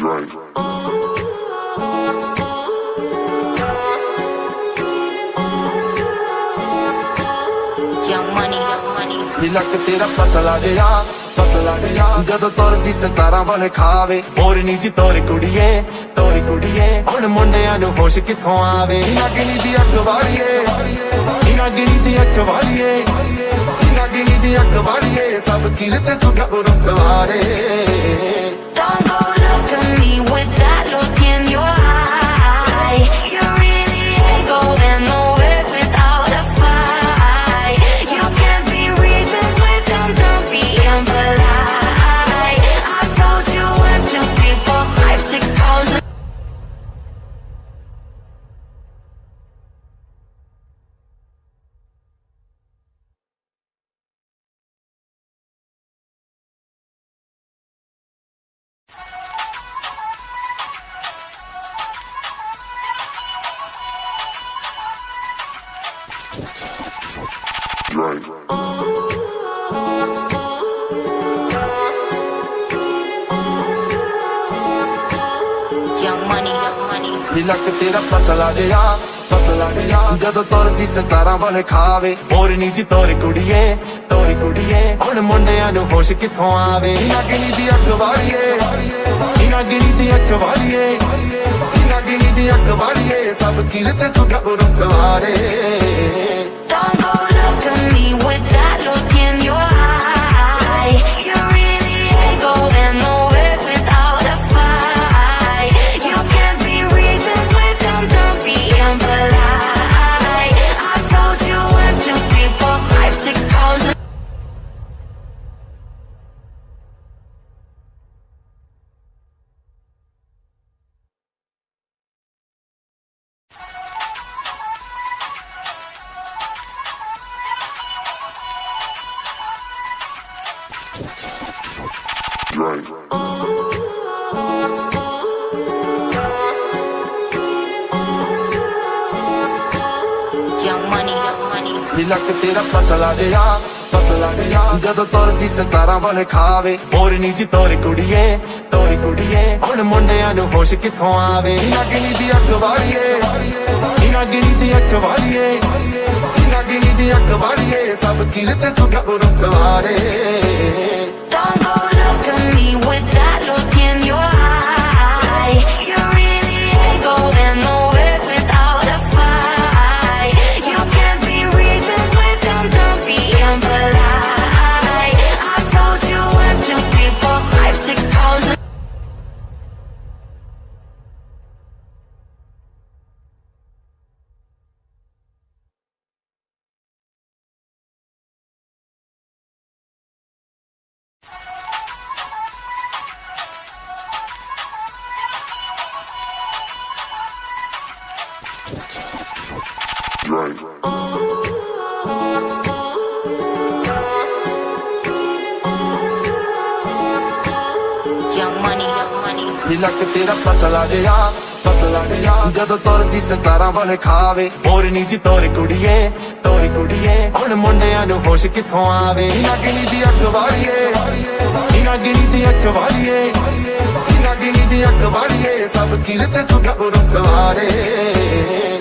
Drink. Young money, young money. ਲੱਕ ਤੇਰਾ ਪਤਲਾ ਜਿਹਾ ਜਦੋਂ ਤੁਰਦੀ ਸਤਾਰਾਂ ਵਾਲੇ ਖਾਵੇ ਮੋਰਨੀ ਜੀ ਤੋਰੀ ਕੁੜੀਏ ਹੁਣ ਮੁੰਡਿਆਂ ਨੂੰ ਹੋਸ਼ ਕਿੱਥੋਂ ਆਵੇ ਨਗਣੀ ਦੀ ਅੱਖ ਵਾਲੀਏ ਨਗਣੀ ਦੀ ਅੱਖ ਵਾਲੀਏ ਨਗਣੀ ਦੀ ਅੱਖ ਵਾਲੀਏ ਸਭ ਕਿਲ ਤੇ ਤੂੰ ਗੱਭਰੂ ਕਵਾਰੇ Don't go look at me with that look in your eye. You really ain't going nowhere without a fight. You can't be reasoned with them, don't be impolite. I told you 1, 2, 3, 4, 5, 6,000. Drink. Young money, young money. ਲੱਕ ਤੇਰਾ ਪਤਲਾ ਜਿਹਾ ਜਦੋਂ ਤੁਰਦੀ ਸਤਾਰਾਂ ਵਾਲੇ ਖਾਵੇ ਮੋਰਨੀ ਜੀ ਤੋਰੀ ਕੁੜੀਏ ਹੁਣ ਮੁੰਡਿਆਂ ਨੂੰ ਹੋਸ਼ ਕਿੱਥੋਂ ਆਵੇ ਨਗਣੀ ਦੀ ਅੱਖ ਵਾਲੀਏ ਨਗਣੀ ਦੀ ਅੱਖ ਵਾਲੀਏ ਨਗਣੀ ਦੀ ਅੱਖ ਵਾਲੀਏ ਸਭ ਕਿਲ ਤੇ ਤੂੰ ਗੱਭਰੂ ਕਵਾਰੇ Don't go look at me with that look in your eye. You really ain't going nowhere without a fight. You can't be reasoned with them, don't be impolite. I told you 1, 2, 3, 4, 5, 6,000. Drink. Young money, young money. ਲੱਕ ਤੇਰਾ ਪਤਲਾ ਜਿਹਾ ਜਦੋਂ ਤੁਰਦੀ ਸਤਾਰਾਂ ਵਾਲੇ ਖਾਵੇ ਮੋਰਨੀ ਜੀ ਤੋਰੀ ਕੁੜੀਏ ਹੁਣ ਮੁੰਡਿਆਂ ਨੂੰ ਹੋਸ਼ ਕਿੱਥੋਂ ਆਵੇ ਨਗਣੀ ਦੀ ਅੱਖ ਵਾਲੀਏ ਨਗਣੀ ਦੀ ਅੱਖ ਵਾਲੀਏ ਨਗਣੀ ਦੀ ਅੱਖ ਵਾਲੀਏ ਸਭ ਕਿਲ ਤੇ ਤੂੰ ਗੱਭਰੂ ਕਵਾਰੇ Don't go look at me with that look in your eye. You really ain't going nowhere without a fight. You can't be reasoned with them, don't be impolite. I told you 1, 2, 3, 4, 5, 6,000. Drink. Young money, young money. ਲੱਕ ਤੇਰਾ ਪਤਲਾ ਜਿਹਾ ਜਦੋਂ ਤੁਰਦੀ ਸਤਾਰਾਂ ਵਾਲੇ ਖਾਵੇ ਮੋਰਨੀ ਜੀ ਤੋਰੀ ਕੁੜੀਏ ਹੁਣ ਮੁੰਡਿਆਂ ਨੂੰ ਹੋਸ਼ ਕਿੱਥੋਂ ਆਵੇ ਨਗਣੀ ਦੀ ਅੱਖ ਵਾਲੀਏ ਨਗਣੀ ਦੀ ਅੱਖ ਵਾਲੀਏ ਨਗਣੀ ਦੀ ਅੱਖ ਵਾਲੀਏ ਸਭ ਕਿਲ ਤੇ ਤੂੰ ਗੱਭਰੂ ਕਵਾਰੇ